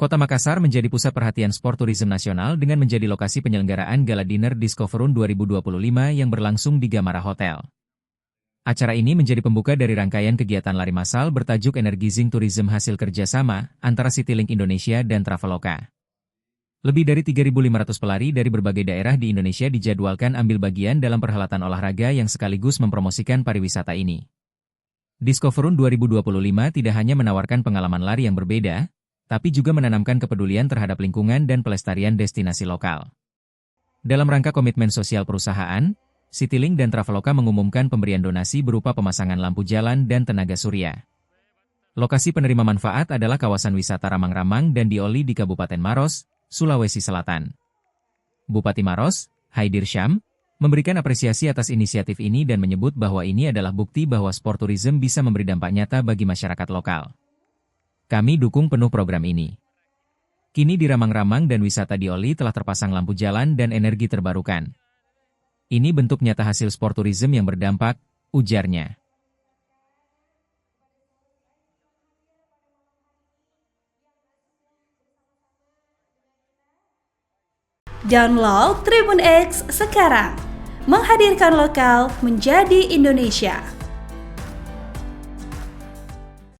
Kota Makassar menjadi pusat perhatian sport tourism nasional dengan menjadi lokasi penyelenggaraan Gala Dinner Discoverun 2025 yang berlangsung di Gamara Hotel. Acara ini menjadi pembuka dari rangkaian kegiatan lari massal bertajuk Energizing Tourism hasil kerjasama antara Citylink Indonesia dan Traveloka. Lebih dari 3.500 pelari dari berbagai daerah di Indonesia dijadwalkan ambil bagian dalam perhelatan olahraga yang sekaligus mempromosikan pariwisata ini. Discoverun 2025 tidak hanya menawarkan pengalaman lari yang berbeda, tapi juga menanamkan kepedulian terhadap lingkungan dan pelestarian destinasi lokal. Dalam rangka komitmen sosial perusahaan, Citylink dan Traveloka mengumumkan pemberian donasi berupa pemasangan lampu jalan dan tenaga surya. Lokasi penerima manfaat adalah kawasan wisata Ramang-Ramang dan Dioli di Kabupaten Maros, Sulawesi Selatan. Bupati Maros, Haidir Syam, memberikan apresiasi atas inisiatif ini dan menyebut bahwa ini adalah bukti bahwa sport tourism bisa memberi dampak nyata bagi masyarakat lokal. Kami dukung penuh program ini. Kini di Ramang-Ramang dan wisata Dioli telah terpasang lampu jalan dan energi terbarukan. Ini bentuk nyata hasil sport tourism yang berdampak, ujarnya. Download Tribun X sekarang, menghadirkan lokal menjadi Indonesia.